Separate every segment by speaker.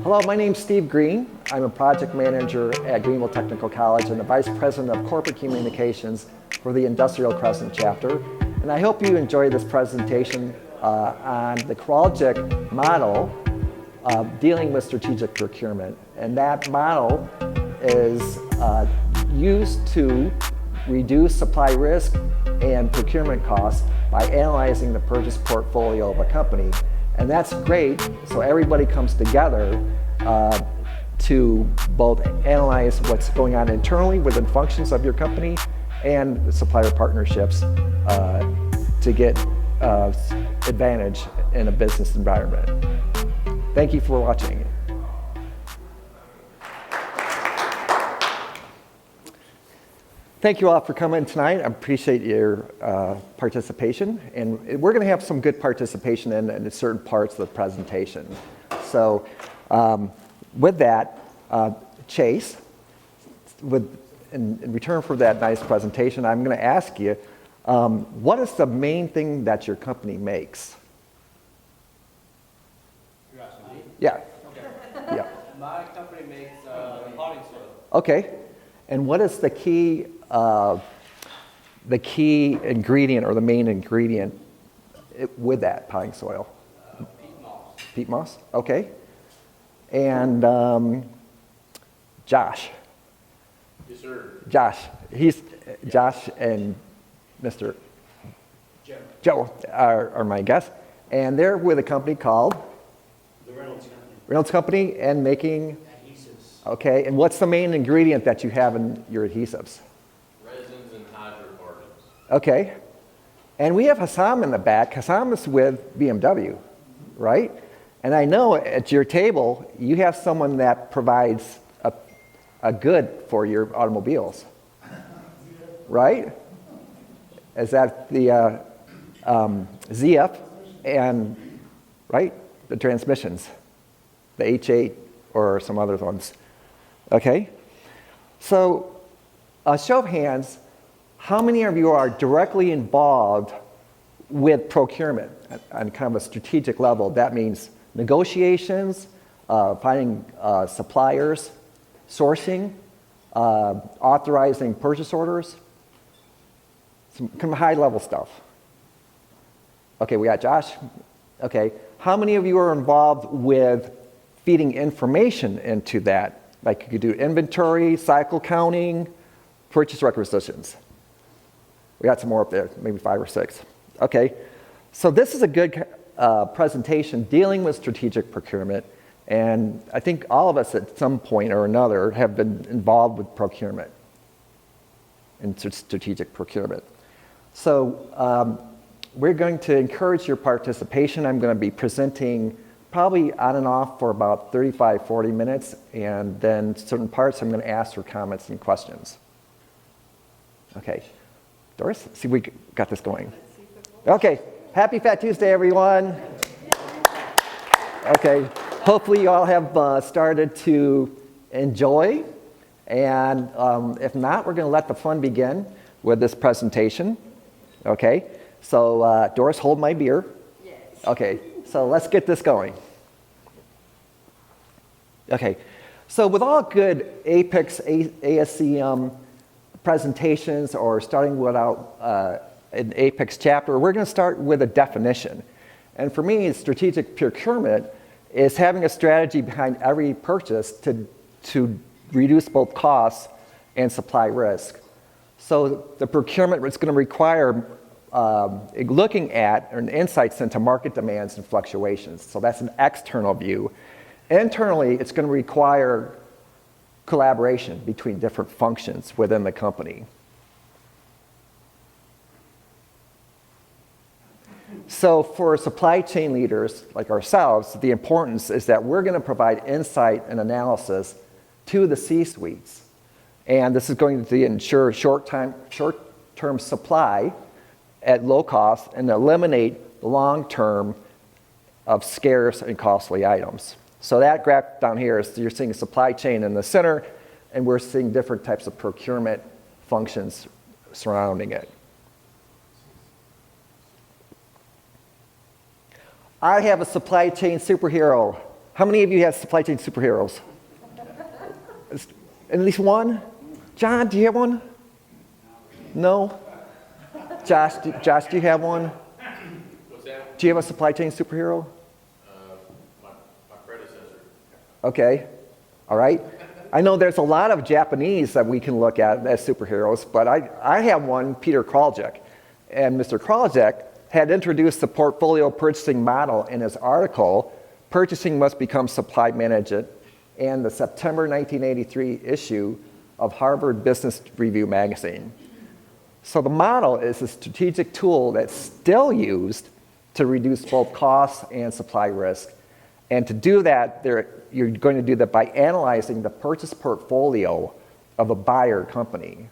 Speaker 1: Hello, my name's Steve Greene. I'm a project manager at Greenville Technical College and the Vice President of Corporate Communications for the Industrial Crescent chapter. And I hope you enjoy this presentation on the project model dealing with strategic procurement. And that model is used to reduce supply risk and procurement costs by analyzing the purchase portfolio of a company. And that's great, so everybody comes together to both analyze what's going on internally within functions of your company and supplier partnerships to get advantage in a business environment. Thank you for watching. Thank you all for coming tonight. I appreciate your participation. And we're going to have some good participation in certain parts of the presentation. So with that, Chase, in return for that nice presentation, I'm going to ask you, what is the main thing that your company makes?
Speaker 2: You're asking me?
Speaker 1: Yeah.
Speaker 2: Okay.
Speaker 1: Yeah.
Speaker 2: My company makes potting soil.
Speaker 1: Okay. And what is the key ingredient or the main ingredient with that potting soil?
Speaker 2: Peat moss.
Speaker 1: Peat moss? Okay. And Josh.
Speaker 2: Yes, sir.
Speaker 1: Josh and Mr.
Speaker 2: Joe.
Speaker 1: are my guests. And they're with a company called?
Speaker 2: The Reynolds Company.
Speaker 1: Reynolds Company, and making?
Speaker 2: Adhesives.
Speaker 1: Okay. And what's the main ingredient that you have in your adhesives?
Speaker 2: Resins and hydrocarbons.
Speaker 1: Okay. And we have Hassam in the back. Hassam is with BMW, right? And I know at your table, you have someone that provides a good for your automobiles, right? Is that the ZF and, right, the transmissions, the H8 or some other ones, okay? So a show of hands, how many of you are directly involved with procurement on kind of a strategic level? That means negotiations, finding suppliers, sourcing, authorizing purchase orders, some kind of high-level stuff. Okay, we got Josh. Okay, how many of you are involved with feeding information into that? Like you could do inventory, cycle counting, purchase requisitions. We got some more up there, maybe 5 or 6. Okay, so this is a good presentation dealing with strategic procurement, and I think all of us at some point or another have been involved with procurement and strategic procurement. So we're going to encourage your participation. I'm going to be presenting probably on and off for about 35, 40 minutes, and then certain parts I'm going to ask for comments and questions. Okay. Doris, see, we got this going. Okay, happy Fat Tuesday, everyone. Okay, hopefully you all have started to enjoy, and if not, we're going to let the fun begin with this presentation. Okay, so Doris, hold my beer. Yes. Okay, so let's get this going. Okay, so with all good APICS, ASCM presentations, or starting without an APICS chapter, we're going to start with a definition. And for me, strategic procurement is having a strategy behind every purchase to reduce both costs and supply risk. So the procurement is going to require looking at and insights into market demands and fluctuations. So that's an external view. Internally, it's going to require collaboration between different functions within the company. So for supply chain leaders like ourselves, the importance is that we're going to provide insight and analysis to the C-suites. And this is going to ensure short-term supply at low cost and eliminate the long-term of scarce and costly items. So that graph down here is you're seeing supply chain in the center, and we're seeing different types of procurement functions surrounding it. I have a supply chain superhero. How many of you have supply chain superheroes? At least one? John, do you have one? No? Josh, do you have one?
Speaker 2: What's that?
Speaker 1: Do you have a supply chain superhero?
Speaker 2: My predecessor.
Speaker 1: Okay, all right. I know there's a lot of Japanese that we can look at as superheroes, but I have one, Peter Kraljek. And Mr. Kraljek had introduced the portfolio purchasing model in his article, Purchasing Must Become Supply Management, and the September 1983 issue of Harvard Business Review magazine. So the model is a strategic tool that's still used to reduce both costs and supply risk. And to do that, you're going to do that by analyzing the purchase portfolio of a buyer company.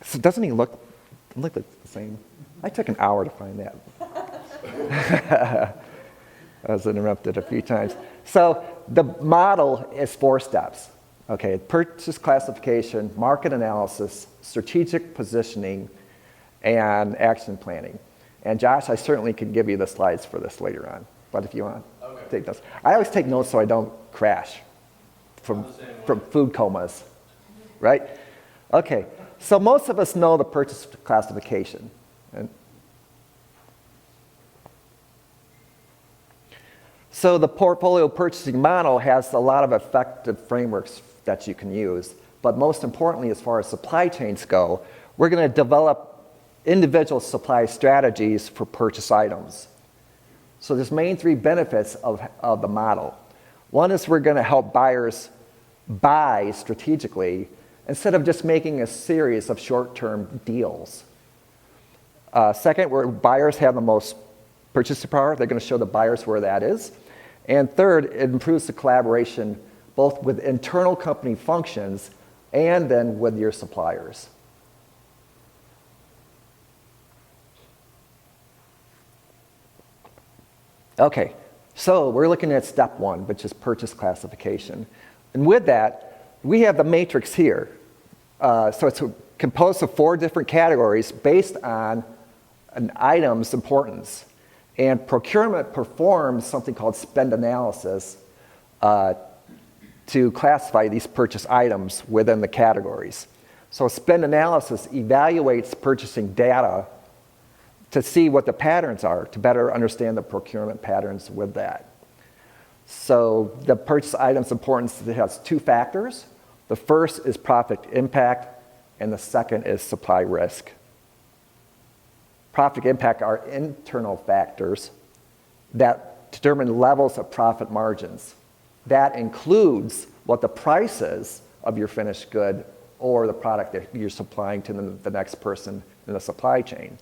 Speaker 1: So doesn't he look like the same? I took an hour to find that. I was interrupted a few times. So the model is 4 steps. Okay, purchase classification, market analysis, strategic positioning, and action planning. And Josh, I certainly could give you the slides for this later on, but if you want, take notes. I always take notes so I don't crash from food comas, right? Okay, so most of us know the purchase classification. So the portfolio purchasing model has a lot of effective frameworks that you can use, but most importantly, as far as supply chains go, we're going to develop individual supply strategies for purchase items. So there's main 3 benefits of the model. One is we're going to help buyers buy strategically instead of just making a series of short-term deals. Second, where buyers have the most purchasing power, they're going to show the buyers where that is. And third, it improves the collaboration both with internal company functions and then with your suppliers. Okay, so we're looking at step 1, which is purchase classification. And with that, we have the matrix here. So it's composed of 4 different categories based on an item's importance. And procurement performs something called spend analysis to classify these purchase items within the categories. So spend analysis evaluates purchasing data to see what the patterns are, to better understand the procurement patterns with that. So the purchase item's importance has 2 factors. The first is profit impact, and the second is supply risk. Profit impact are internal factors that determine levels of profit margins. That includes what the price is of your finished good or the product that you're supplying to the next person in the supply chain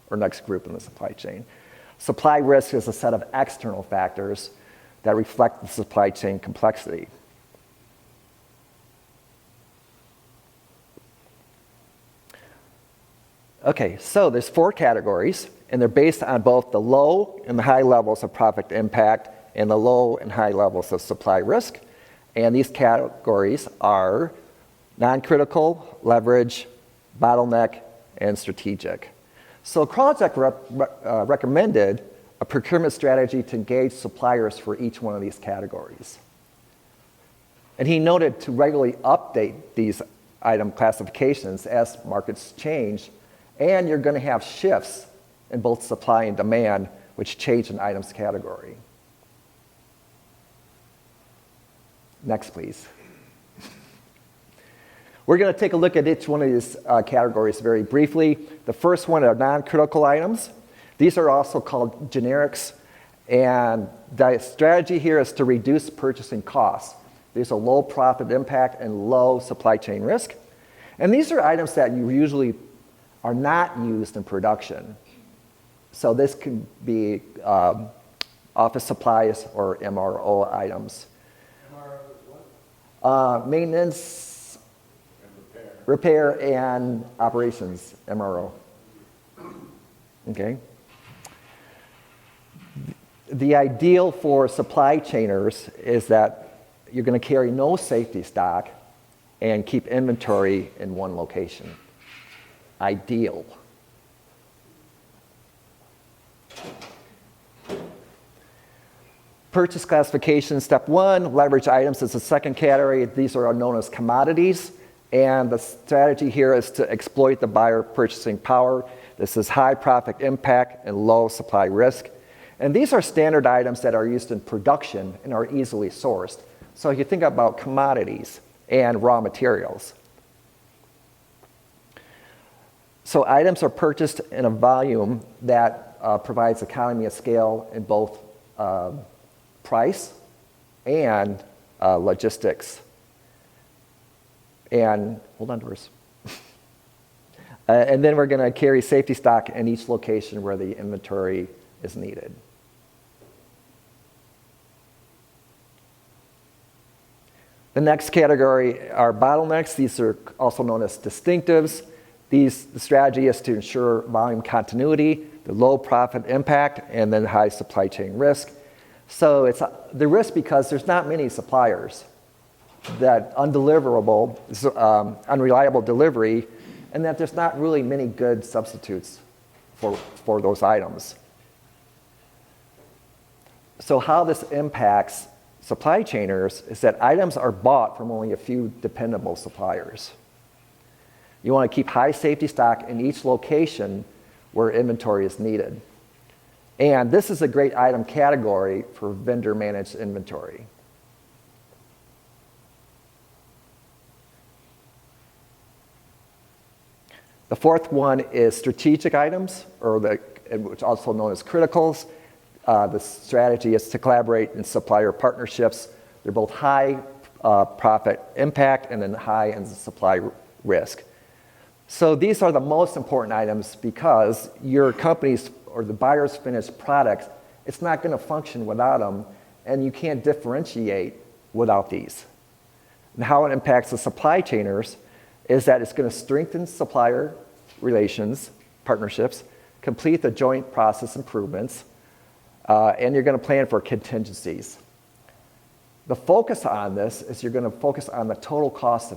Speaker 1: or next group in the supply chain. Supply risk is a set of external factors that reflect the supply chain complexity. Okay, so there's 4 categories, and they're based on both the low and the high levels of profit impact and the low and high levels of supply risk. And these categories are non-critical, leverage, bottleneck, and strategic. So Kraljek recommended a procurement strategy to engage suppliers for each one of these categories. And he noted to regularly update these item classifications as markets change, and you're going to have shifts in both supply and demand, which change an item's category. Next, please. We're going to take a look at each one of these categories very briefly. The first one are non-critical items. These are also called generics, and the strategy here is to reduce purchasing costs. These are low profit impact and low supply chain risk. And these are items that you usually are not used in production. So this could be office supplies or MRO items.
Speaker 2: MRO what?
Speaker 1: Maintenance, repair, and operations, MRO. Okay. The ideal for supply chainers is that you're going to carry no safety stock and keep inventory in one location. Ideal. Purchase classification, step one, leverage items is the second category. These are known as commodities. And the strategy here is to exploit the buyer purchasing power. This is high profit impact and low supply risk. And these are standard items that are used in production and are easily sourced. So you think about commodities and raw materials. So items are purchased in a volume that provides economy of scale in both price and logistics. And hold on to us. And then we're going to carry safety stock in each location where the inventory is needed. The next category are bottlenecks. These are also known as distinctives. The strategy is to ensure volume continuity, the low profit impact, and then high supply chain risk. So it's the risk because there's not many suppliers, that undeliverable, unreliable delivery, and that there's not really many good substitutes for those items. So how this impacts supply chainers is that items are bought from only a few dependable suppliers. You want to keep high safety stock in each location where inventory is needed. And this is a great item category for vendor managed inventory. The fourth one is strategic items, which are also known as criticals. The strategy is to collaborate in supplier partnerships. They're both high profit impact and then high in supply risk. So these are the most important items because your company's or the buyer's finished products, it's not going to function without them, and you can't differentiate without these. And how it impacts the supply chainers is that it's going to strengthen supplier relations, partnerships, complete the joint process improvements, and you're going to plan for contingencies. The focus on this is you're going to focus on the total cost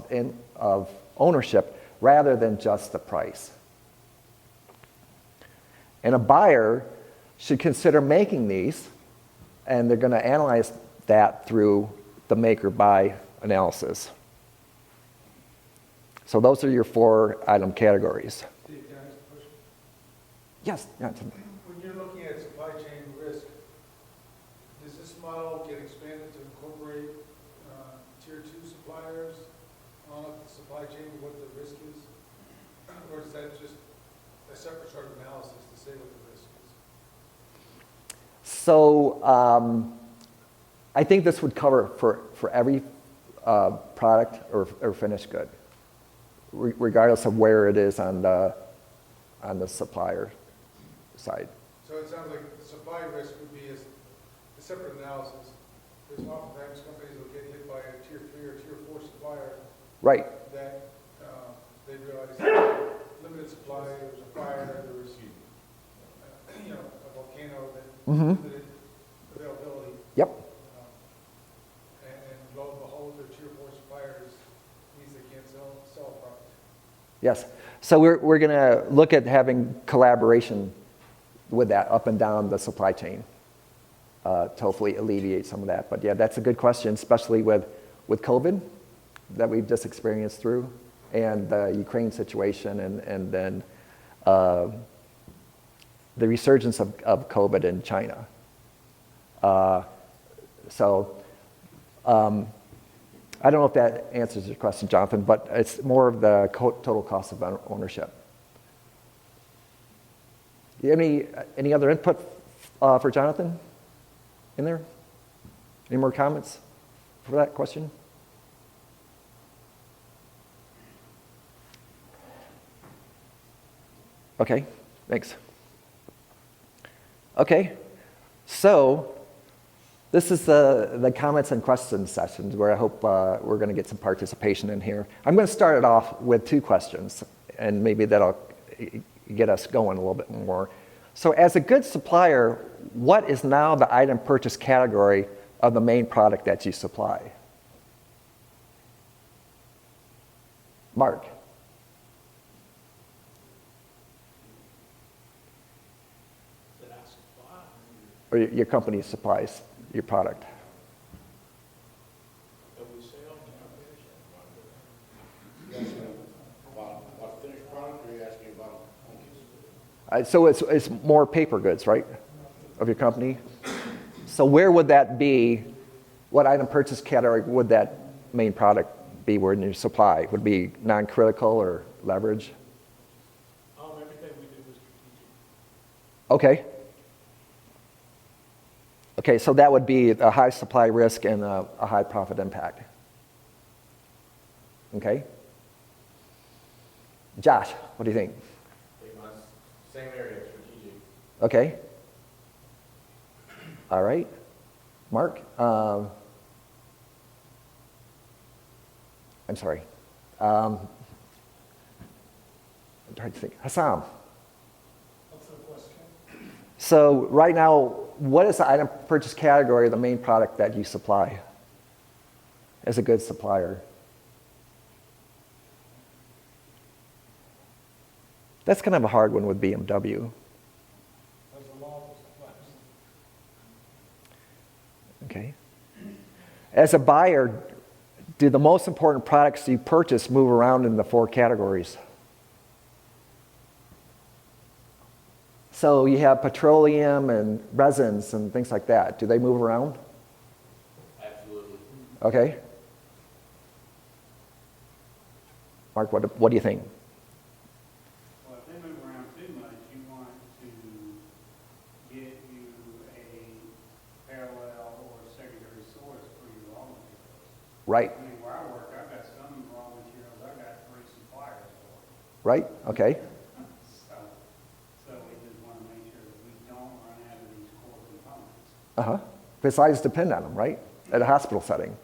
Speaker 1: of ownership rather than just the price. And a buyer should consider making these, and they're going to analyze that through the make or buy analysis. So those are your 4 item categories.
Speaker 3: Steve, can I ask a question?
Speaker 1: Yes. Yeah.
Speaker 3: When you're looking at supply chain risk, does this model get expanded to incorporate tier 2 suppliers on the supply chain, what the risk is? Or is that just a separate sort of analysis to say what the risk is?
Speaker 1: So I think this would cover for every product or finished good, regardless of where it is on the supplier side.
Speaker 3: So it sounds like the supply risk would be a separate analysis. Because oftentimes companies will get hit by a tier 3 or tier 4 supplier.
Speaker 1: Right.
Speaker 3: That they realize limited supply, there was a fire, there was a volcano that limited availability.
Speaker 1: Yep.
Speaker 3: And lo and behold, their tier 4 suppliers means they can't sell a product.
Speaker 1: Yes. So we're going to look at having collaboration with that up and down the supply chain to hopefully alleviate some of that. But yeah, that's a good question, especially with COVID that we've just experienced through, and the Ukraine situation, and then the resurgence of COVID in China. I don't know if that answers your question, Jonathan, but it's more of the total cost of ownership. Any other input for Jonathan in there? Any more comments for that question? Okay, thanks. Okay, so this is the comments and questions sessions where I hope we're going to get some participation in here. I'm going to start it off with 2 questions, and maybe that'll get us going a little bit more. So as a good supplier, what is now the item purchase category of the main product that you supply? Mark. Or your company supplies your product.
Speaker 2: That we sell?
Speaker 4: About finished product, or are you asking about
Speaker 1: So it's more paper goods, right, of your company? So where would that be? What item purchase category would that main product be where in your supply? Would it be non-critical or leverage?
Speaker 2: Everything we do is strategic.
Speaker 1: Okay. Okay, so that would be a high supply risk and a high profit impact. Okay? Josh, what do you think?
Speaker 2: Same area, strategic.
Speaker 1: Okay. All right. Mark? I'm sorry. I'm trying to think. Hassan?
Speaker 3: What's the question?
Speaker 1: So right now, what is the item purchase category of the main product that you supply as a good supplier? That's kind of a hard one with BMW.
Speaker 3: There's a lot of suppliers.
Speaker 1: Okay. As a buyer, do the most important products you purchase move around in the 4 categories? So you have petroleum and resins and things like that. Do they move around?
Speaker 2: Absolutely.
Speaker 1: Okay. Mark, what do you think?
Speaker 5: Well, if they move around too much, you want to get you a parallel or secondary source for your raw materials.
Speaker 1: Right.
Speaker 5: I mean, where I work, I've got some raw materials, I've got 3 suppliers for.
Speaker 1: Right? Okay.
Speaker 5: So we just want to make sure that we don't run out of these core components.
Speaker 1: Uh-huh. Because lives depend on them, right? At a hospital setting.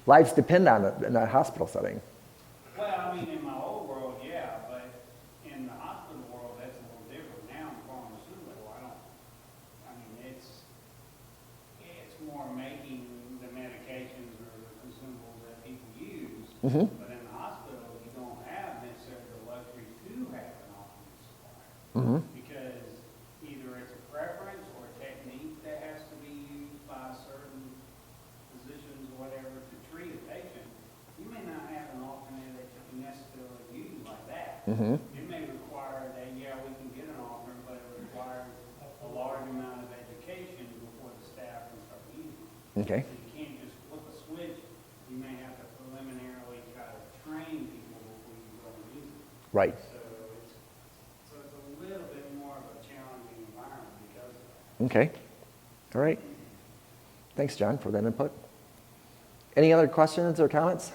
Speaker 1: Lives depend on it in a hospital setting.
Speaker 5: Well, I mean, in my old world, yeah, but in the hospital world, that's a little different. Now in pharmaceutical, it's more making the medications or the consumables that people use.
Speaker 1: Mm-hmm.
Speaker 5: But in the hospital, you don't have necessarily the luxury to have an alternate supplier.
Speaker 1: Mm-hmm.
Speaker 5: Because either it's a preference or a technique that has to be used by certain physicians or whatever to treat a patient. You may not have an alternate that you can necessarily use like that.
Speaker 1: Mm-hmm.
Speaker 5: It may require that, yeah, we can get an alternate, but it requires a large amount of education before the staff can start using it.
Speaker 1: Okay.
Speaker 5: So you can't just flip a switch. You may have to preliminarily try to train people before you go and use it.
Speaker 1: Right.
Speaker 5: So it's a little bit more of a challenging environment because of that.
Speaker 1: Okay. All right. Thanks, John, for that input. Any other questions or comments?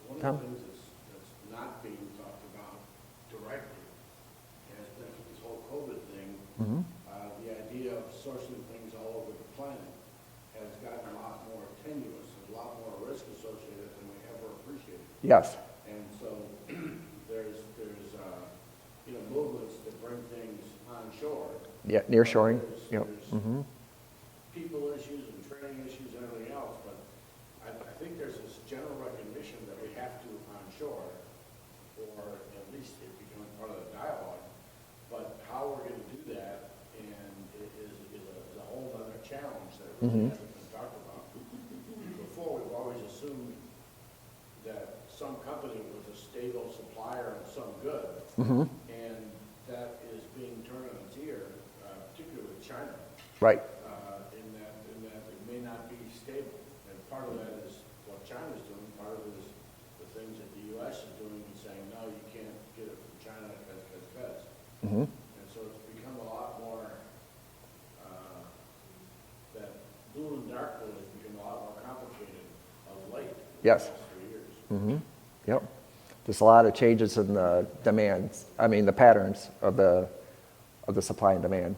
Speaker 4: One
Speaker 1: Tom?
Speaker 4: of the things that's not being talked about directly has been with this whole COVID thing.
Speaker 1: Mm-hmm.
Speaker 4: The idea of sourcing things all over the planet has gotten a lot more tenuous, there's a lot more risk associated than we ever appreciated.
Speaker 1: Yes.
Speaker 4: And so there's movements that bring things onshore.
Speaker 1: Yeah, nearshoring.
Speaker 4: There's-
Speaker 1: Yep.
Speaker 4: there's
Speaker 1: Mm-hmm.
Speaker 4: people issues and training issues and everything else, but I think there's this general recognition that we have to onshore, or at least it becoming part of the dialogue. But how we're gonna do that and it is a whole other challenge that really hasn't been talked about. Before, we've always assumed that some company was a stable supplier of some good,
Speaker 1: Mm-hmm.
Speaker 4: and that is being turned on its ear, particularly with China.
Speaker 1: Right.
Speaker 4: In that it may not be stable. And part of that is what China's doing, part of it is the things that the U.S. is doing and saying, no, you can't get it from China because.
Speaker 1: Mm-hmm.
Speaker 4: And so it's become a lot more, that blue and dark blue has become a lot more complicated of late.
Speaker 1: Yes.
Speaker 4: In the last 3 years.
Speaker 1: Mm-hmm. Yep. There's a lot of changes in the demands, the patterns of the supply and demand.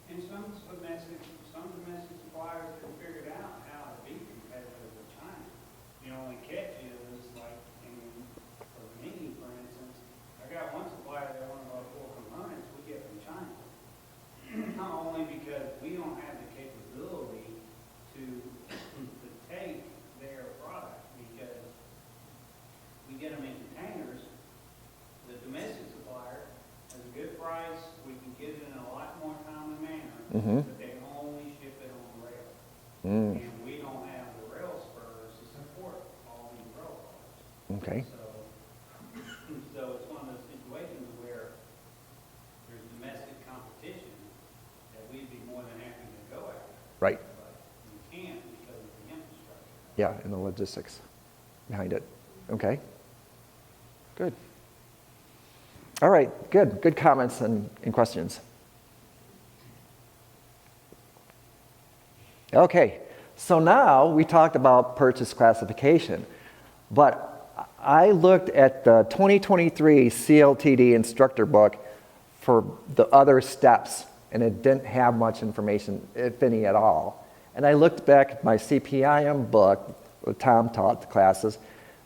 Speaker 5: And some domestic suppliers have figured out how to be competitive with China. The only catch is, like, for me, for instance, I got one supplier that one of our 4 components we get from China. Not only because we don't have the capability to take their product, because we get them in containers. The domestic supplier has a good price, we can get it in a lot more timely manner.
Speaker 1: Mm-hmm.
Speaker 5: but they only ship it on rail.
Speaker 1: Mm.
Speaker 5: And we don't have the rail spurs to support all these rail cars.
Speaker 1: Okay.
Speaker 5: So it's one of those situations where there's domestic competition that we'd be more than happy to go after.
Speaker 1: Right.
Speaker 5: But we can't because of the infrastructure.
Speaker 1: Yeah, and the logistics behind it. Okay. Good. All right, good. Good comments and questions. Okay, so now we talked about purchase classification, but I looked at the 2023 CLTD instructor book for the other steps, and it didn't have much information, if any at all. And I looked back at my CPIM book, where Tom taught the classes,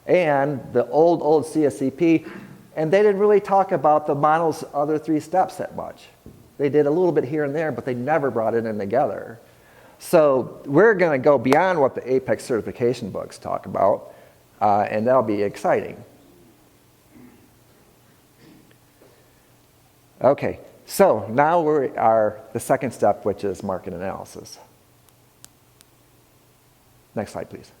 Speaker 1: and the old CSCP, and they didn't really talk about the model's other 3 steps that much. They did a little bit here and there, but they never brought it in together. So we're going to go beyond what the Apex certification books talk about, and that'll be exciting. Okay, so now we are the second step, which is market analysis. Next slide, please.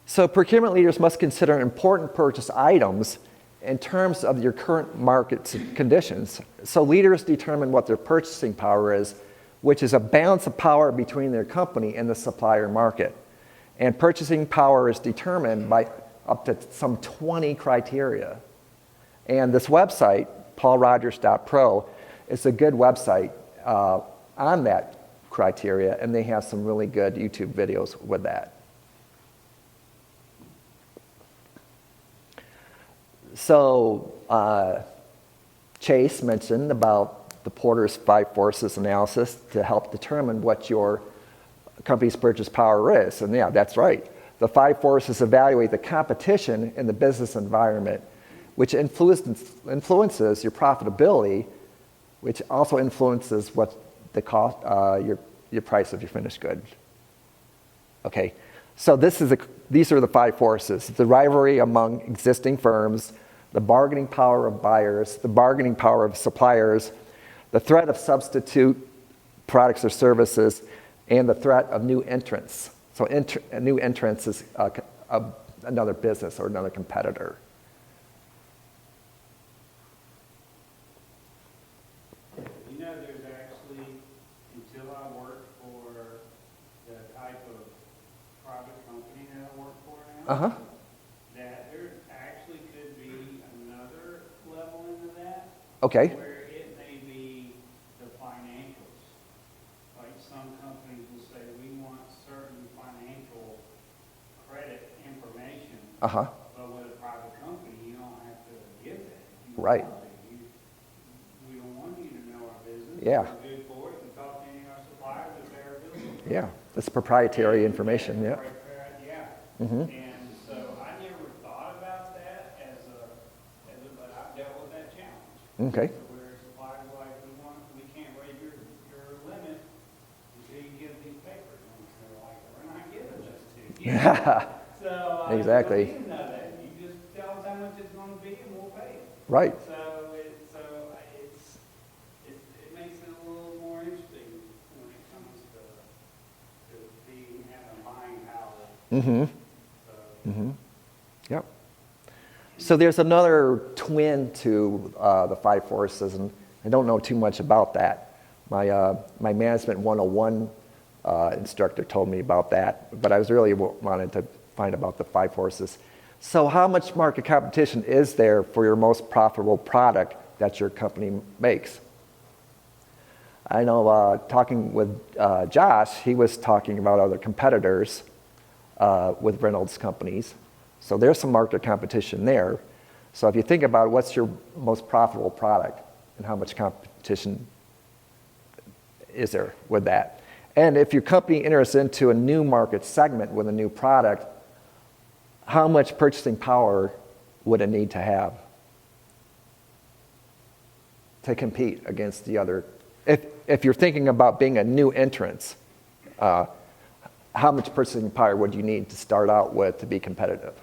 Speaker 1: So procurement leaders must consider important purchase items in terms of your current market conditions. So leaders determine what their purchasing power is, which is a balance of power between their company and the supplier market. And purchasing power is determined by up to some 20 criteria. And this website, paulrogers.pro, is a good website on that criteria, and they have some really good YouTube videos with that. So Chase mentioned about the Porter's 5 forces analysis to help determine what your company's purchase power is. And yeah, that's right. The 5 forces evaluate the competition in the business environment, which influences your profitability, which also influences what the cost, your price of your finished good. Okay, so these are the 5 forces: the rivalry among existing firms, the bargaining power of buyers, the bargaining power of suppliers, the threat of substitute products or services, and the threat of new entrants. So a new entrant is another business or another competitor.
Speaker 5: You know, there's actually, until I worked for the type of private company that I work for now,
Speaker 1: Uh-huh.
Speaker 5: that there actually could be another level into that.
Speaker 1: Okay.
Speaker 5: Where it may be the financials. Like some companies will say, we want certain financial credit information.
Speaker 1: Uh-huh.
Speaker 5: But with a private company, you don't have to give that. You don't
Speaker 1: Right.
Speaker 5: want to. We don't want you to know our business.
Speaker 1: Yeah.
Speaker 5: We're good for it. We talk to any of our suppliers if they're available.
Speaker 1: Yeah, that's proprietary information, yeah.
Speaker 5: Yeah.
Speaker 1: Mm-hmm.
Speaker 5: And so I never thought about that but I've dealt with that challenge.
Speaker 1: Okay.
Speaker 5: Where suppliers are like, we can't raise your limit until you give these papers. And they're like, we're not giving this to you. So
Speaker 1: Exactly.
Speaker 5: you don't need to know that. You just tell us how much it's going to be and we'll pay it.
Speaker 1: Right.
Speaker 5: It makes it a little more interesting when it comes to having buying power.
Speaker 1: Mm-hmm.
Speaker 5: So,
Speaker 1: Mm-hmm. Yep. So there's another twin to the 5 forces, and I don't know too much about that. My Management 101 instructor told me about that, but I was really wanted to find about the 5 forces. So how much market competition is there for your most profitable product that your company makes? I know talking with Josh, he was talking about other competitors with Reynolds companies. So there's some market competition there. So if you think about what's your most profitable product and how much competition is there with that. And if your company enters into a new market segment with a new product, how much purchasing power would it need to have to compete against the other? If you're thinking about being a new entrant, how much purchasing power would you need to start out with to be competitive?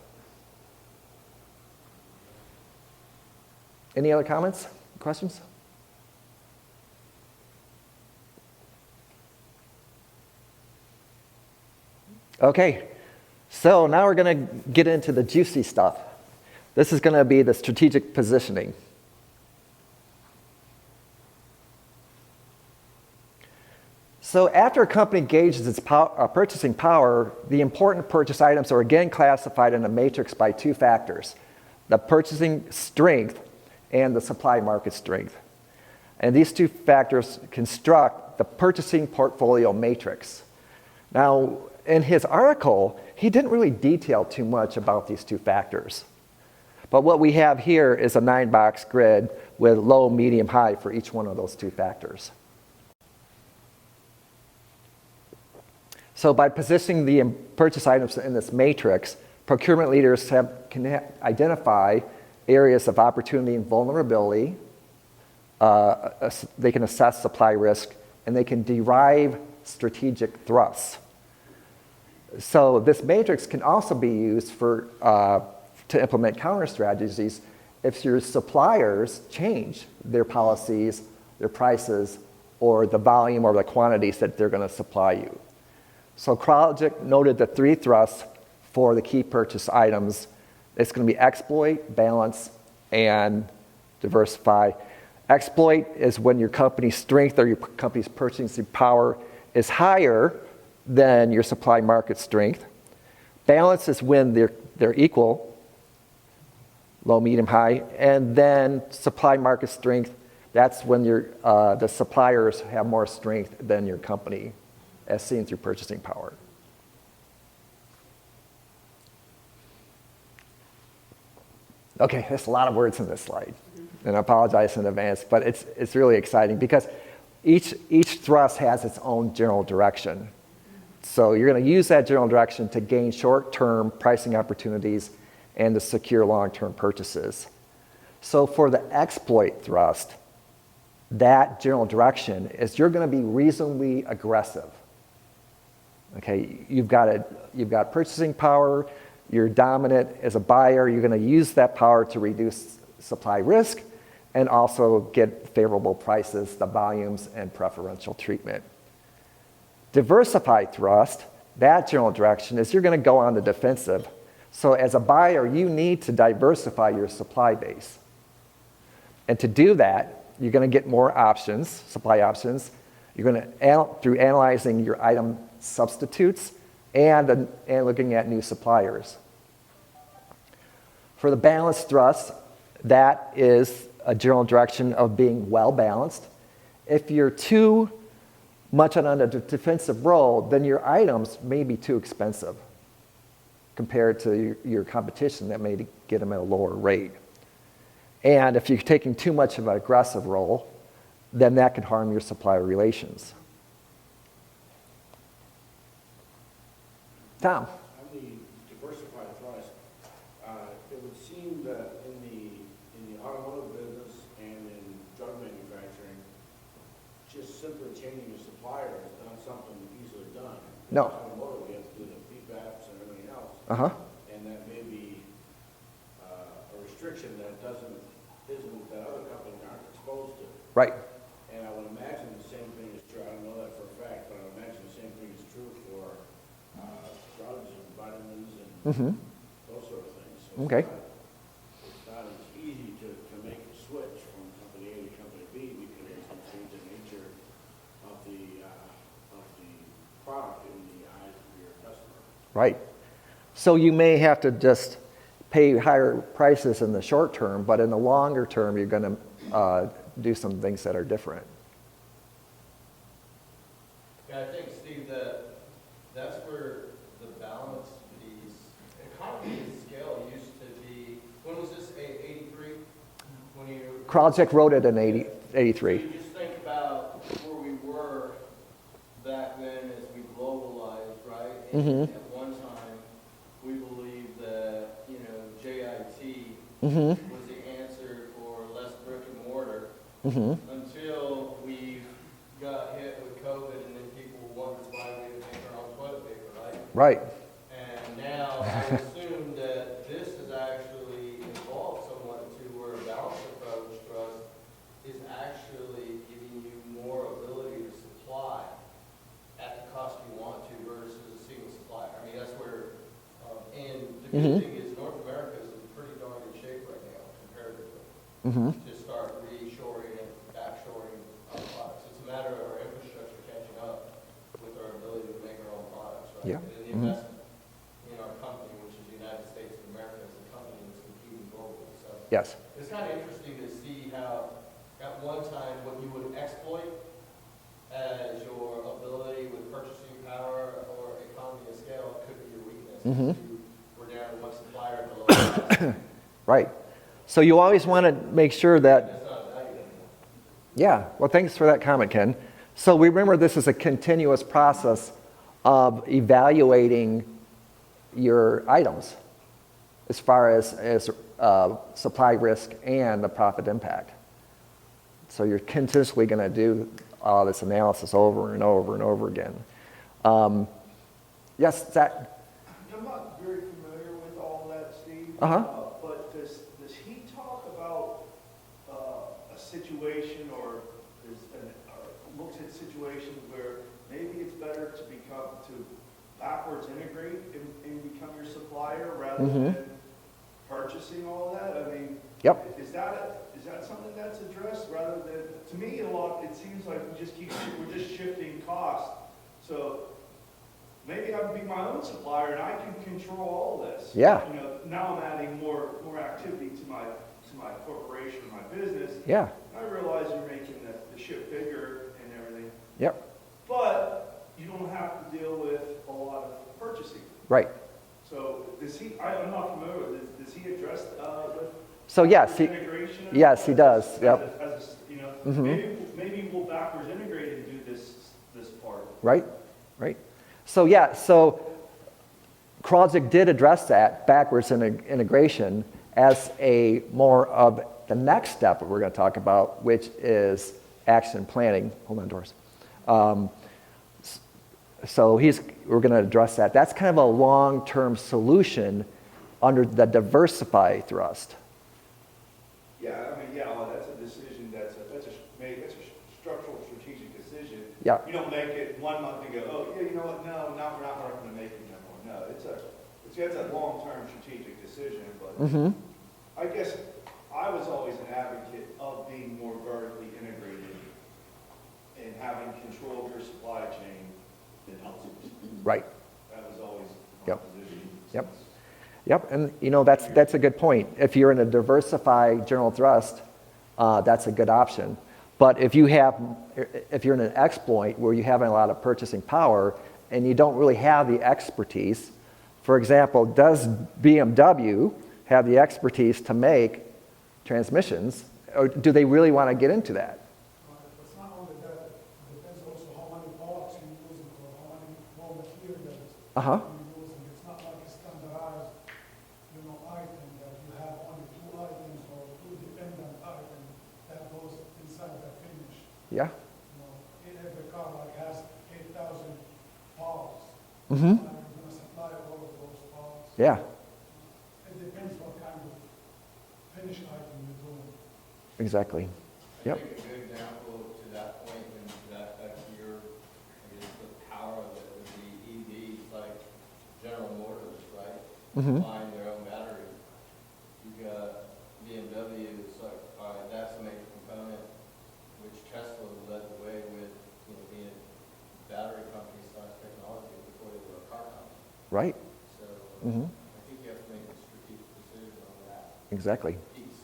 Speaker 1: Any other comments, questions? Okay, so now we're going to get into the juicy stuff. This is going to be the strategic positioning. So after a company gauges its purchasing power, the important purchase items are again classified in a matrix by two factors: the purchasing strength and the supply market strength. And these two factors construct the purchasing portfolio matrix. Now, in his article, he didn't really detail too much about these two factors. But what we have here is a 9-box grid with low, medium, high for each one of those two factors. So by positioning the purchase items in this matrix, procurement leaders can identify areas of opportunity and vulnerability. They can assess supply risk, and they can derive strategic thrusts. So this matrix can also be used to implement counter strategies if your suppliers change their policies, their prices, or the volume or the quantities that they're going to supply you. So CrowdLogic noted the 3 thrusts for the key purchase items. It's going to be exploit, balance, and diversify. Exploit is when your company's strength or your company's purchasing power is higher than your supply market strength. Balance is when they're equal, low, medium, high. And then supply market strength, that's when the suppliers have more strength than your company, as seen through purchasing power. Okay, there's a lot of words in this slide, and I apologize in advance, but it's really exciting because each thrust has its own general direction. So you're going to use that general direction to gain short-term pricing opportunities and to secure long-term purchases. So for the exploit thrust, that general direction is you're going to be reasonably aggressive. Okay, you've got purchasing power, you're dominant as a buyer, you're going to use that power to reduce supply risk and also get favorable prices, the volumes, and preferential treatment. Diversified thrust, that general direction is you're going to go on the defensive. So as a buyer, you need to diversify your supply base. And to do that, you're going to get more options, supply options. You're going to, through analyzing your item substitutes and looking at new suppliers. For the balanced thrust, that is a general direction of being well balanced. If you're too much on a defensive role, then your items may be too expensive compared to your competition that may get them at a lower rate. And if you're taking too much of an aggressive role, then that could harm your supplier relations. Tom?
Speaker 4: On the diversified thrust, it would seem that in the automotive business and in drug manufacturing, just simply changing your supplier is not something easily done.
Speaker 1: No.
Speaker 4: In automotive, we have to do the PPAPs and everything else.
Speaker 1: Uh-huh.
Speaker 4: And that may be a restriction that that other companies aren't exposed to.
Speaker 1: Right.
Speaker 4: And I would imagine the same thing is true. I don't know that for a fact, but I would imagine the same thing is true for drugs and vitamins and those sort of things. So
Speaker 1: Okay.
Speaker 4: It's not as easy to make a switch from company A to company B because it's going to change the nature of the product in the eyes of your customer.
Speaker 1: Right. So you may have to just pay higher prices in the short term, but in the longer term, you're going to do some things that are different.
Speaker 2: Yeah, I think, Steve, that's where the balance piece, economy of scale used to be, when was this, 83? When you...
Speaker 1: CrowdLogic wrote it in 83.
Speaker 2: So you just think about where we were back then as we globalized, right? And at one time, we believed that, JIT was the answer for less brick and mortar until we got hit with COVID and then people wondered why we didn't make our own toilet paper, right?
Speaker 1: Right.
Speaker 2: And now I assume that this has actually evolved somewhat to where a balanced approach trust is actually giving you more ability to supply at the cost you want to versus a single supplier. I mean, The good thing is North America is in pretty darn good shape right now comparatively. To start reshoring and backshoring our products. It's a matter of our infrastructure catching up with our ability to make our own products, right?
Speaker 1: Yeah.
Speaker 2: And the investment in our company, which is the United States of America as a company that's competing globally. So
Speaker 1: Yes.
Speaker 2: it's kind of interesting to see how at one time what you would exploit as your ability with purchasing power or economy of scale could be your weakness. You were down to one supplier at the low price.
Speaker 1: Right. So you always want to make sure that,
Speaker 2: That's not a value anymore.
Speaker 1: yeah, well, thanks for that comment, Ken. So we remember this is a continuous process of evaluating your items as far as supply risk and the profit impact. So you're continuously going to do all this analysis over and over and over again. Yes, Zach?
Speaker 6: I'm not very familiar with all that, Steve.
Speaker 1: Uh-huh.
Speaker 6: But does he talk about a situation or looks at situations where maybe it's better to backwards integrate and become your supplier rather than purchasing all that? I mean,
Speaker 1: Yep.
Speaker 6: is that something that's addressed rather than, to me, it seems like we're just shifting costs. So maybe I would be my own supplier and I can control all this.
Speaker 1: Yeah.
Speaker 6: You know, now I'm adding more activity to my corporation, my business.
Speaker 1: Yeah.
Speaker 6: I realize you're making the ship bigger and everything,
Speaker 1: Yep.
Speaker 6: but you don't have to deal with a lot of purchasing.
Speaker 1: Right.
Speaker 6: So I'm not familiar with this, does he address with
Speaker 1: So yes,
Speaker 6: integration?
Speaker 1: yes, he does. Yep.
Speaker 6: You know, maybe we'll backwards integrate and do this part.
Speaker 1: Right. Right. So yeah. So Project did address that backwards integration as a more of the next step that we're going to talk about, which is action planning. Hold on, Doris. So we're going to address that. That's kind of a long-term solution under the diversify thrust.
Speaker 6: Yeah, I mean, well, that's a decision, that's a structural strategic decision.
Speaker 1: Yeah.
Speaker 6: You don't make it 1 month and go, oh, yeah, you know what, no, we're not going to make it anymore. No, it's a long-term strategic decision, but I guess I was always an advocate of being more vertically integrated and having control of your supply chain than outsourcing.
Speaker 1: Right.
Speaker 6: That was always my
Speaker 1: Yep.
Speaker 6: position.
Speaker 1: Yep. Yep, and that's a good point. If you're in a diversified general thrust, that's a good option. But if you're in an exploit where you have a lot of purchasing power and you don't really have the expertise, for example, does BMW have the expertise to make transmissions, or do they really want to get into that?
Speaker 3: It's not only that, it depends also how many parts you're using or how many raw materials
Speaker 1: Uh-huh.
Speaker 3: you're using. It's not like a standardized, item that you have only 2 items or 2 dependent items that goes inside the finish.
Speaker 1: Yeah.
Speaker 3: Every car has 8,000 parts.
Speaker 1: Mm-hmm.
Speaker 3: And you're going to supply all of those parts.
Speaker 1: Yeah,
Speaker 3: It depends what kind of finish item you're doing.
Speaker 1: exactly. Yep.
Speaker 2: I think a good example to that point and that your, I guess, the power of it would be EVs like General Motors, right? Supplying their own battery. You got BMW, it's like, all right, that's a major component, which Tesla led the way with, being a battery company / technology before they were a car company.
Speaker 1: Right.
Speaker 2: So
Speaker 1: Mhm.
Speaker 2: I think you have to make a strategic decision on that
Speaker 1: Exactly.
Speaker 2: piece.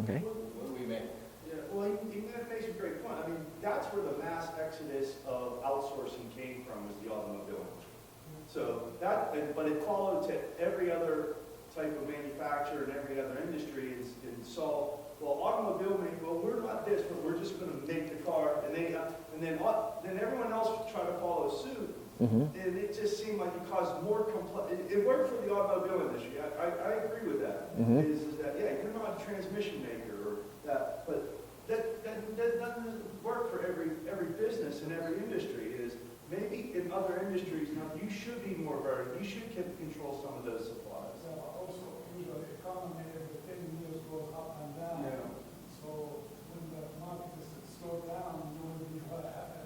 Speaker 1: Okay.
Speaker 2: What do we make?
Speaker 6: Yeah, well, he makes a great point. I mean, that's where the mass exodus of outsourcing came from, was the automobile industry. So but it followed to every other type of manufacturer and every other industry and saw, well, automobile making, well, we're not this, but we're just going to make the car, and then everyone else tried to follow suit. And it just seemed like it caused more it worked for the automobile industry. I agree with that. Is that, yeah, you're not a transmission maker or that, but that doesn't work for every business and every industry. Is maybe in other industries, now you should be more vertical. You should control some of those supplies.
Speaker 3: Also, usually the economy every 10 years goes up and down.
Speaker 6: Yeah.
Speaker 3: So when the market is slowed down, you will be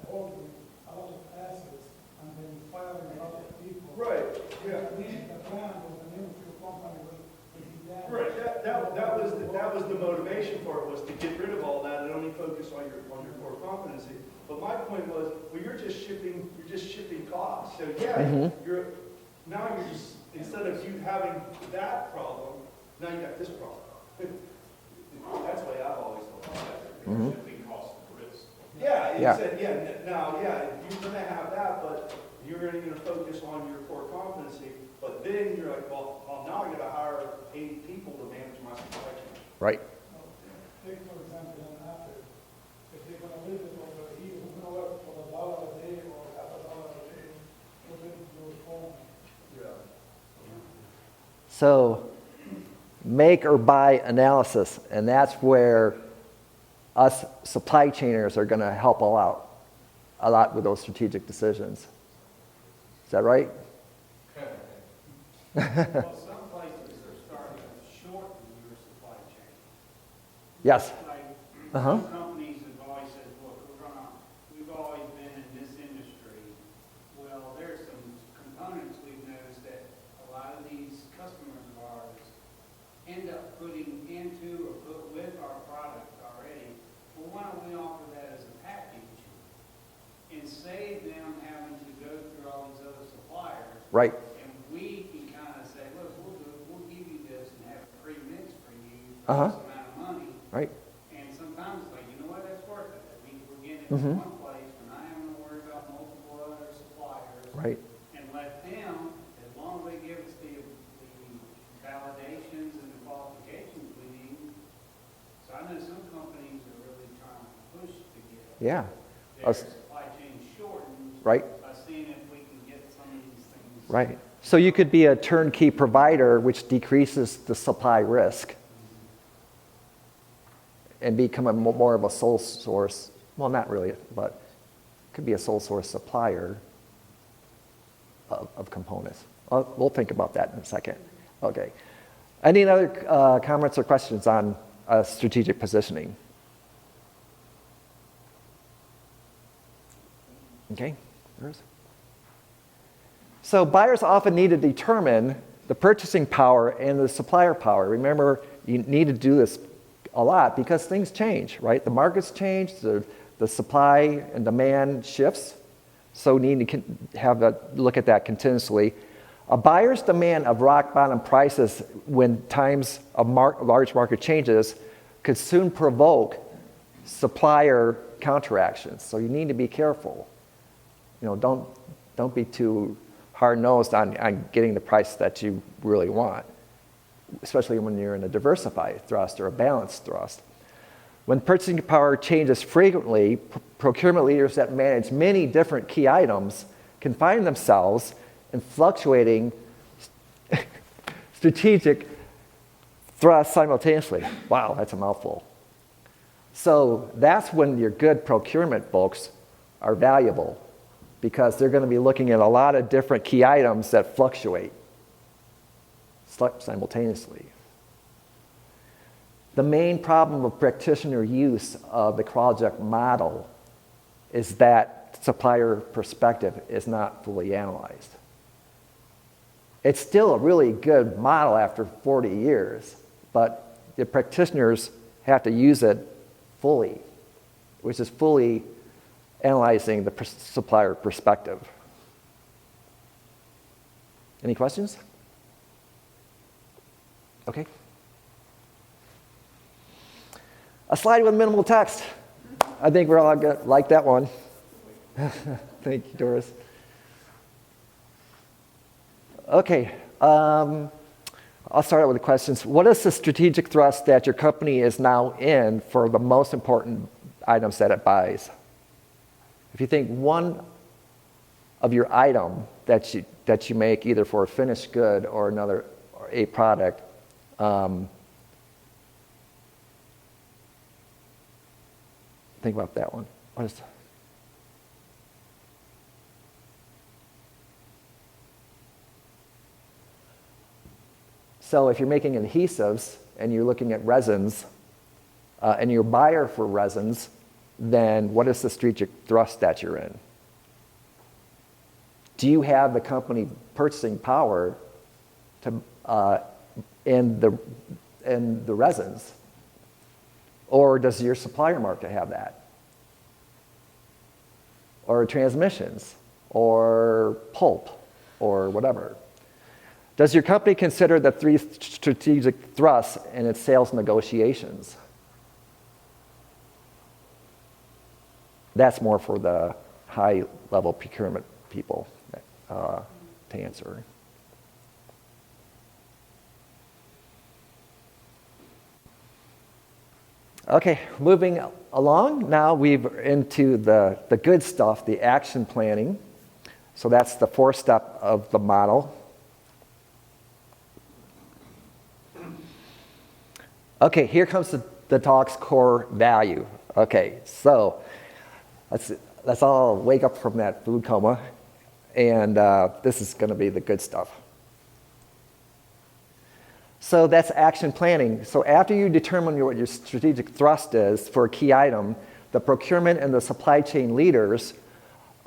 Speaker 3: holding a lot of assets and then firing a lot of people.
Speaker 6: Right, yeah.
Speaker 3: The brand or the name of your company
Speaker 6: Right, that was the motivation for it, was to get rid of all that and only focus on your core competency. But my point was, well, you're just shipping costs. So yeah, you're just, instead of you having that problem, now you got this problem. That's the way I've always thought about it.
Speaker 4: Shipping costs and risk.
Speaker 6: Yeah,
Speaker 1: Yeah.
Speaker 6: you're gonna have that, but you're only gonna focus on your core competency. But then you're like, well, now I gotta hire 8 people to manage my supply chain.
Speaker 1: Right.
Speaker 3: Take for example, an Apple, if they're gonna live it over here, we're gonna work for $1 a day or $1 a day, put it into your phone.
Speaker 6: Yeah.
Speaker 1: So, make or buy analysis, and that's where us supply chainers are going to help a lot with those strategic decisions. Is that right?
Speaker 5: Well, some places are starting to shorten your supply chain.
Speaker 1: Yes.
Speaker 5: Like,
Speaker 1: Uh-huh.
Speaker 5: some companies have always said, look, we've always been in this industry. Well, there's some components we've noticed that a lot of these customers of ours end up putting into or put with our product already. Well, why don't we offer that as a package and save them having to go through all these other suppliers?
Speaker 1: Right.
Speaker 5: And we can kind of say, look, we'll give you this and have it pre-mixed for you
Speaker 1: Uh-huh.
Speaker 5: for this amount of money.
Speaker 1: Right.
Speaker 5: And sometimes it's like, you know what, that's worth it. That means we're getting it
Speaker 1: Mhm.
Speaker 5: from one place, we're not having to worry about multiple other suppliers.
Speaker 1: Right.
Speaker 5: And let them, as long as they give us the validations and the qualifications we need. So I know some companies are really trying to push to get
Speaker 1: Yeah.
Speaker 5: their
Speaker 1: Us-
Speaker 5: supply chain shortened.
Speaker 1: Right.
Speaker 5: By seeing if we can get some of these things.
Speaker 1: Right. So you could be a turnkey provider, which decreases the supply risk, and become more of a sole source. Well, not really, but could be a sole source supplier of components. We'll think about that in a second. Okay. Any other comments or questions on strategic positioning? Okay. Yours? So buyers often need to determine the purchasing power and the supplier power. Remember, you need to do this a lot because things change, right? The markets change, the supply and demand shifts, so we need to look at that continuously. A buyer's demand of rock bottom prices when times of large market changes could soon provoke supplier counteractions, so you need to be careful. Don't be too hard-nosed on getting the price that you really want, especially when you're in a diversified thrust or a balanced thrust. When purchasing power changes frequently, procurement leaders that manage many different key items can find themselves in fluctuating strategic thrusts simultaneously. Wow, that's a mouthful. So that's when your good procurement folks are valuable, because they're going to be looking at a lot of different key items that fluctuate simultaneously. The main problem of practitioner use of the project model is that supplier perspective is not fully analyzed. It's still a really good model after 40 years, but the practitioners have to use it fully, which is fully analyzing the supplier perspective. Any questions? Okay. A slide with minimal text. I think we're all good, like that one. Thank you, Doris. Okay. I'll start out with the questions. What is the strategic thrust that your company is now in for the most important items that it buys? If you think one of your item that you make either for a finished good or a product, think about that one. What is? So if you're making adhesives and you're looking at resins, and you're a buyer for resins, then what is the strategic thrust that you're in? Do you have the company purchasing power to, and in the resins? Or does your supplier market have that? Or transmissions, or pulp, or whatever? Does your company consider the 3 strategic thrusts in its sales negotiations? That's more for the high-level procurement people to answer. Okay, moving along. Now we're into the good stuff, the action planning. So that's the 4th step of the model. Okay, here comes the talk's core value. Okay, so let's all wake up from that food coma, and this is going to be the good stuff. So that's action planning. So after you determine what your strategic thrust is for a key item, the procurement and the supply chain leaders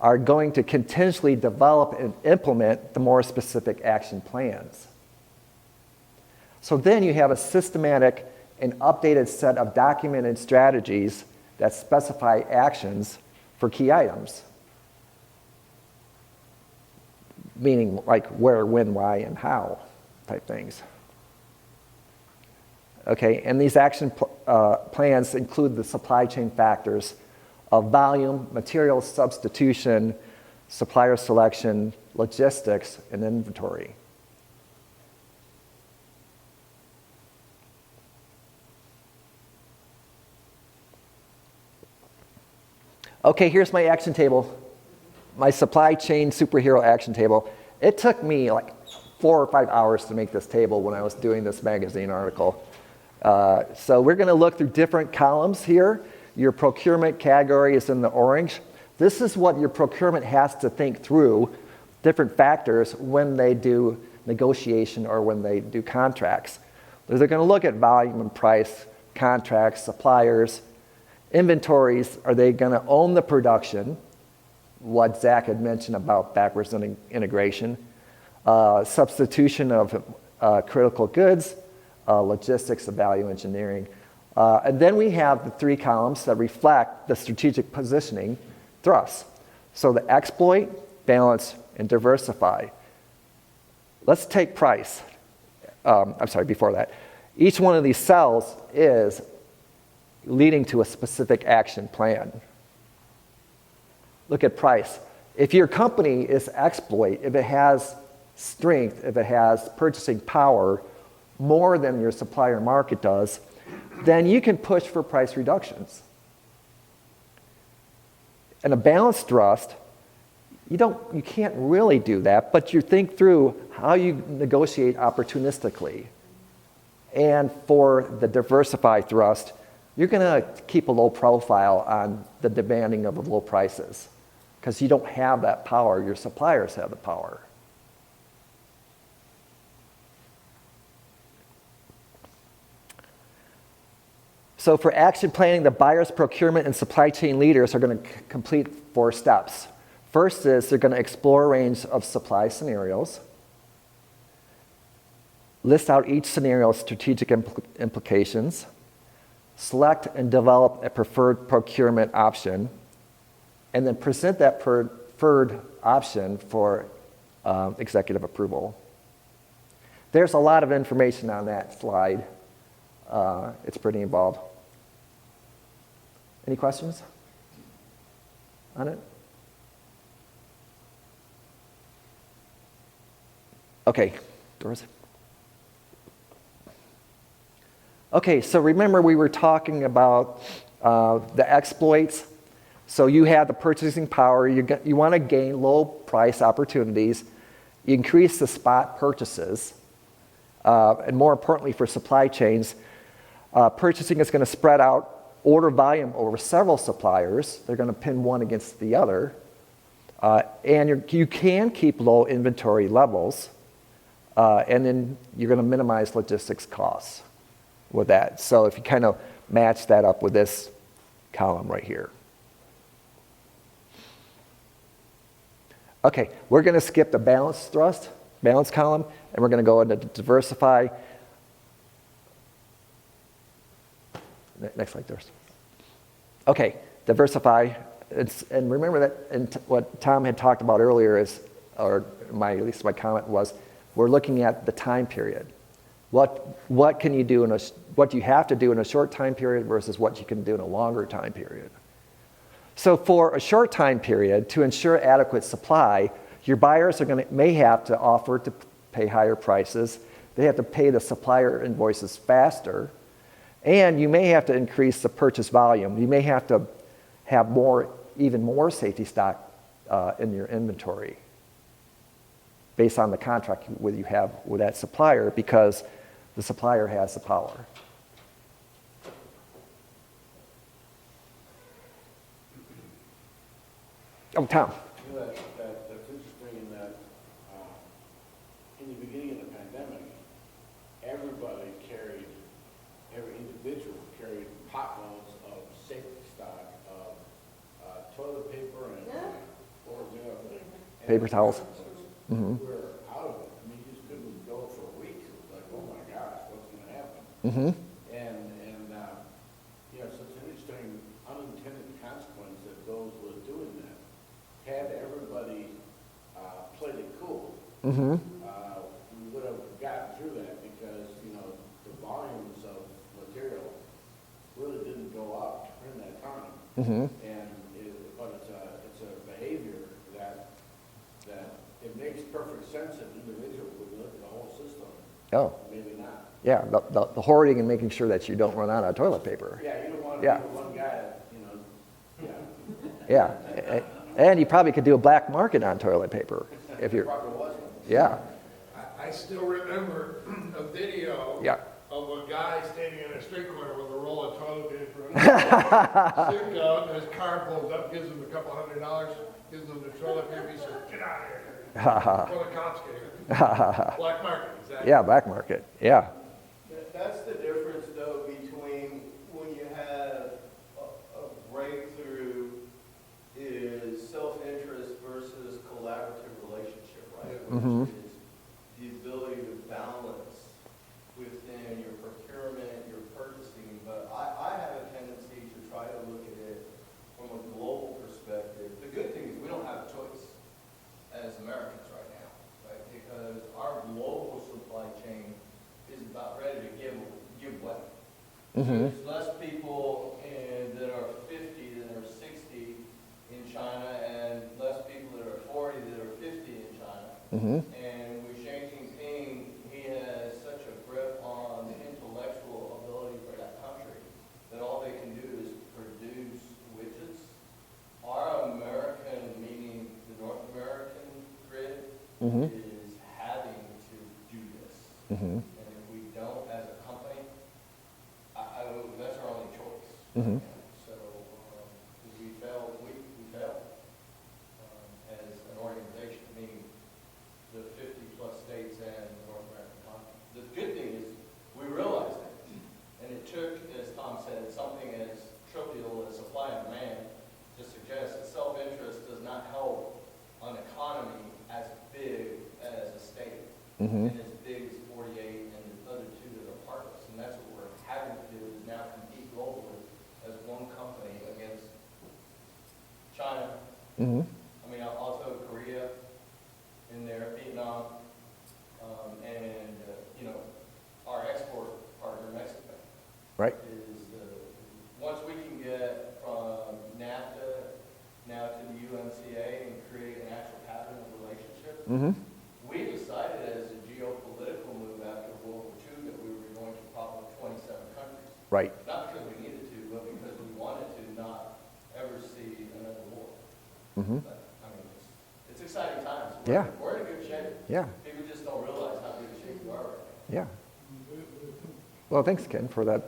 Speaker 1: are going to continuously develop and implement the more specific action plans. So then you have a systematic and updated set of documented strategies that specify actions for key items. Meaning like where, when, why, and how type things. Okay, and these action plans include the supply chain factors of volume, material substitution, supplier selection, logistics, and inventory. Okay, here's my action table, my supply chain superhero action table. It took me like 4 or 5 hours to make this table when I was doing this magazine article. So we're going to look through different columns here. Your procurement category is in the orange. This is what your procurement has to think through, different factors when they do negotiation or when they do contracts. They're going to look at volume and price, contracts, suppliers, inventories. Are they going to own the production? What Zach had mentioned about backwards integration. Substitution of critical goods, logistics, and value engineering. And then we have the 3 columns that reflect the strategic positioning thrusts. So the exploit, balance, and diversify. Let's take price. Before that. Each one of these cells is leading to a specific action plan. Look at price. If your company is exploit, if it has strength, if it has purchasing power more than your supplier market does, then you can push for price reductions. In a balanced thrust, you can't really do that, but you think through how you negotiate opportunistically. And for the diversify thrust, you're going to keep a low profile on the demanding of the low prices because you don't have that power. Your suppliers have the power. So for action planning, the buyers, procurement, and supply chain leaders are going to complete 4 steps. First is they're going to explore a range of supply scenarios, list out each scenario's strategic implications, select and develop a preferred procurement option, and then present that preferred option for executive approval. There's a lot of information on that slide. It's pretty involved. Any questions on it? Okay, Doris. Okay, so remember we were talking about the exploits. So you have the purchasing power. You want to gain low price opportunities. You increase the spot purchases. And more importantly for supply chains, purchasing is going to spread out order volume over several suppliers. They're going to pin one against the other. And you can keep low inventory levels. And then you're going to minimize logistics costs with that. So if you kind of match that up with this column right here. Okay, we're going to skip the balance column, and we're going to go into diversify. Next slide, Doris. Okay, diversify. And remember that, and what Tom had talked about earlier is, or at least my comment was, we're looking at the time period. What can you do what you have to do in a short time period versus what you can do in a longer time period. So for a short time period, to ensure adequate supply, your buyers may have to offer to pay higher prices. They have to pay the supplier invoices faster, and you may have to increase the purchase volume. You may have to have even more safety stock in your inventory based on the contract you have with that supplier, because the supplier has the power. Oh, Tom.
Speaker 4: You know, that's interesting in that, in the beginning of the pandemic, every individual carried potloads of safety stock of toilet paper and, what was the other thing? And
Speaker 1: Paper towels.
Speaker 4: We were out of it. I mean, you just couldn't go for a week. It was like, oh my gosh, what's going to happen?
Speaker 1: Mm-hmm.
Speaker 4: You know, so it's an interesting unintended consequence that goes with doing that. Had everybody played it cool,
Speaker 1: Mm-hmm.
Speaker 4: we would have gotten through that, because, you know, the volumes of material really didn't go up during that time.
Speaker 1: Mm-hmm.
Speaker 4: But it's a behavior that it makes perfect sense as an individual when you look at the whole system.
Speaker 1: Oh,
Speaker 4: Maybe not.
Speaker 1: yeah, the hoarding and making sure that you don't run out of toilet paper.
Speaker 4: Yeah, you don't want to
Speaker 1: Yeah.
Speaker 4: be the one guy that, you know, yeah.
Speaker 1: Yeah, and you probably could do a black market on toilet paper if you're,
Speaker 4: Probably wasn't.
Speaker 1: yeah,
Speaker 3: I still remember a video
Speaker 1: yeah.
Speaker 3: of a guy standing in a street corner with a roll of toilet paper. Sitting out, and his car pulls up, gives him a couple $100, gives him the toilet paper, he says, "Get out of here." Before the cops get here. Black market, exactly.
Speaker 1: Yeah, black market, yeah.
Speaker 2: That's the difference, though, between when you have a breakthrough is self-interest versus collaborative relationship, right?
Speaker 1: Mhm.
Speaker 2: Which is the ability to balance within your procurement, your purchasing. But I have a tendency to try to look at it from a global perspective. The good thing is we don't have a choice as Americans right now, right? Because our global supply chain is about ready to give way.
Speaker 1: Mm-hmm.
Speaker 2: There's less people that are 50 than are 60 in China, and less people that are 40 that are 50 in China.
Speaker 1: Mm-hmm.
Speaker 2: And with Xi Jinping, he has such a grip on the intellectual ability for that country that all they can do is produce widgets. Our American, meaning the North American grid,
Speaker 1: Mm-hmm.
Speaker 2: is having to do this.
Speaker 1: Mm-hmm.
Speaker 2: And if we don't, as a company, that's our only choice.
Speaker 1: Mm-hmm.
Speaker 2: So we fail as an organization, meaning the 50-plus states and the North American continent. The good thing is we realized it, and it took, as Tom said, something as trivial as supply and demand to suggest that self-interest does not help an economy as big as a state.
Speaker 1: Mm-hmm.
Speaker 2: And as big as 48 and the other two that are partners. And that's what we're having to do, is now compete globally as one company against China.
Speaker 1: Mm-hmm.
Speaker 2: I mean, also Korea in there, Vietnam, and, you know, our export partner, Mexico.
Speaker 1: Right.
Speaker 2: Is, once we can get from NAFTA now to the UNCA and create an actual pattern of relationship,
Speaker 1: Mm-hmm.
Speaker 2: we decided as a geopolitical move after World War II that we were going to probably 27 countries.
Speaker 1: Right.
Speaker 2: Not because we needed to, but because we wanted to not ever see another war.
Speaker 1: Mm-hmm.
Speaker 2: But, I mean, it's exciting times.
Speaker 1: Yeah.
Speaker 2: We're in good shape.
Speaker 1: Yeah.
Speaker 2: People just don't realize how good a shape we are right now.
Speaker 1: Yeah. Well, thanks, Ken, for that.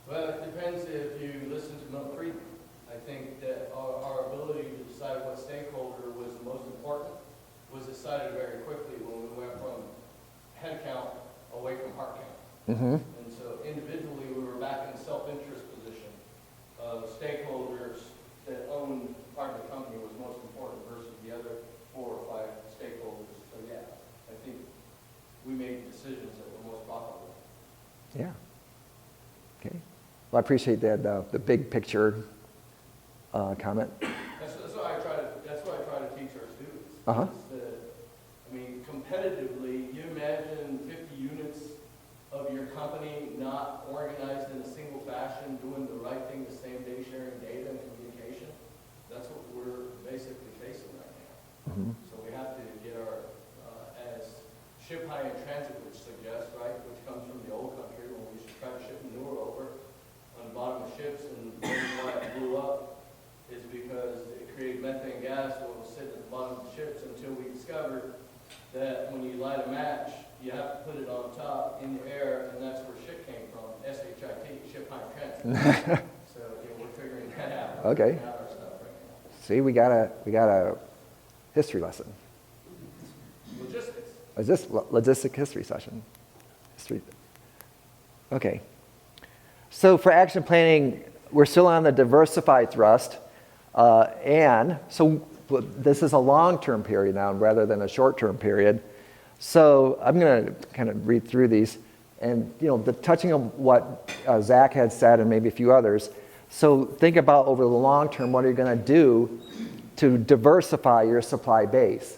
Speaker 2: Well, it depends if you listen to Milton Friedman. I think that our ability to decide what stakeholder was the most important was decided very quickly when we went from head count away from heart count.
Speaker 1: Mm-hmm.
Speaker 2: And so individually, we were back in the self-interest position of stakeholders that own part of the company was most important versus the other 4 or 5 stakeholders. So yeah, I think we made decisions that were most profitable.
Speaker 1: I appreciate that, the big picture comment.
Speaker 2: That's why I try to teach our students.
Speaker 1: Uh-huh.
Speaker 2: Is that, I mean, competitively, you imagine 50 units of your company not organized in a single fashion, doing the right thing the same day, sharing data and communication. That's what we're basically facing right now.
Speaker 1: Mhm.
Speaker 2: So we have to get our, as ship high in transit, which suggests, right, which comes from the old country when we should try to ship manure over on the bottom of ships, and the reason why it blew up is because it created methane gas that was sitting at the bottom of the ships until we discovered that when you light a match, you have to put it on top in the air, and that's where shit came from, S-H-I-T, ship high in transit. So, we're figuring that out. We're
Speaker 1: Okay.
Speaker 2: figuring out our stuff right now.
Speaker 1: See, we got a history lesson.
Speaker 2: Logistics.
Speaker 1: Is this logistic history session? History. Okay. So for action planning, we're still on the diversify thrust. And so this is a long-term period now rather than a short-term period. So I'm going to kind of read through these. And, touching on what Zach had said and maybe a few others. So think about over the long term, what are you going to do to diversify your supply base?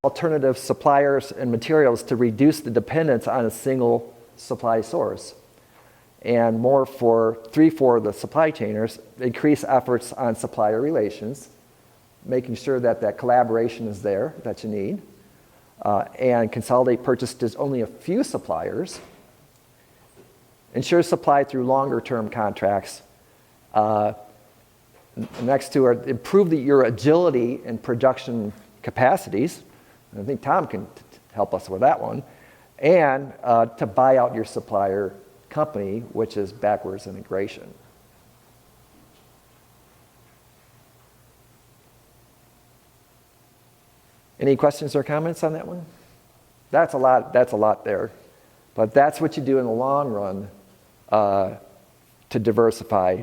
Speaker 1: Alternative suppliers and materials to reduce the dependence on a single supply source. And more for the supply chainers, increase efforts on supplier relations, making sure that collaboration is there that you need, and consolidate purchases to only a few suppliers, ensure supply through longer term contracts. Next to are improve your agility and production capacities. I think Tom can help us with that one. And to buy out your supplier company, which is backwards integration. Any questions or comments on that one? That's a lot there. But that's what you do in the long run to diversify,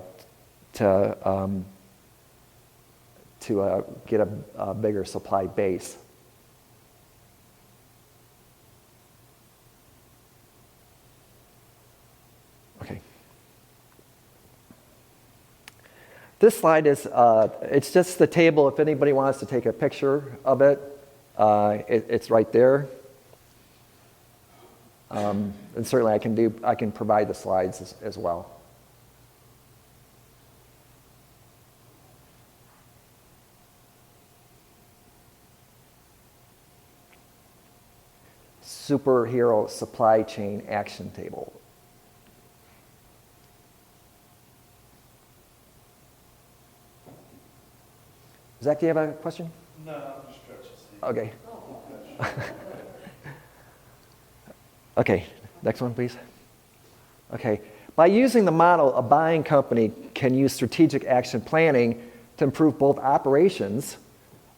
Speaker 1: to get a bigger supply base. Okay. This slide is, it's just the table. If anybody wants to take a picture of it, it's right there. And certainly I can provide the slides as well. Superhero supply chain action table. Zach, do you have a question?
Speaker 6: No, I'm just stretching.
Speaker 1: Okay. Okay, next one, please. Okay, by using the model, a buying company can use strategic action planning to improve both operations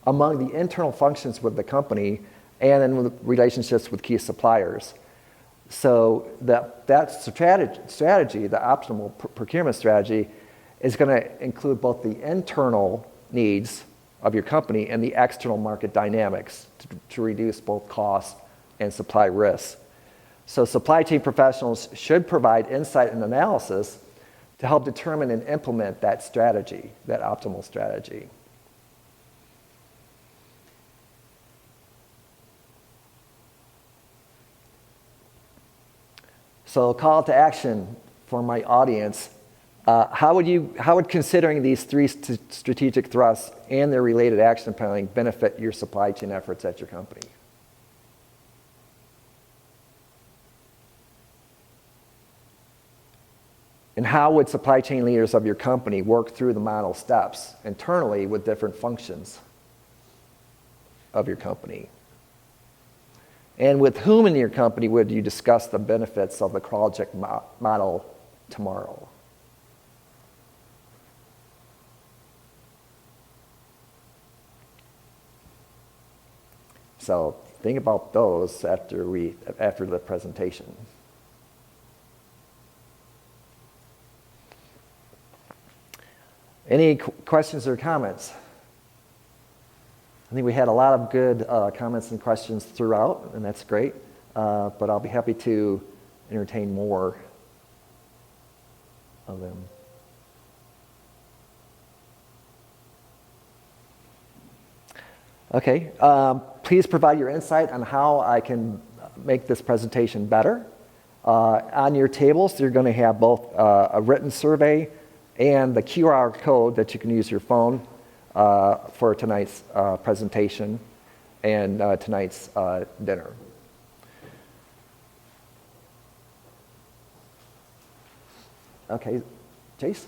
Speaker 1: among the internal functions with the company and in relationships with key suppliers. So that strategy, the optimal procurement strategy, is going to include both the internal needs of your company and the external market dynamics to reduce both costs and supply risks. So supply chain professionals should provide insight and analysis to help determine and implement that strategy, that optimal strategy. So call to action for my audience. How would considering these three strategic thrusts and their related action planning benefit your supply chain efforts at your company? And how would supply chain leaders of your company work through the model steps internally with different functions of your company? And with whom in your company would you discuss the benefits of the project model tomorrow? So think about those after the presentation. Any questions or comments? I think we had a lot of good comments and questions throughout, and that's great. But I'll be happy to entertain more of them. Okay, please provide your insight on how I can make this presentation better. On your tables, you're going to have both a written survey and the QR code that you can use your phone for tonight's presentation and tonight's dinner. Okay, Jace?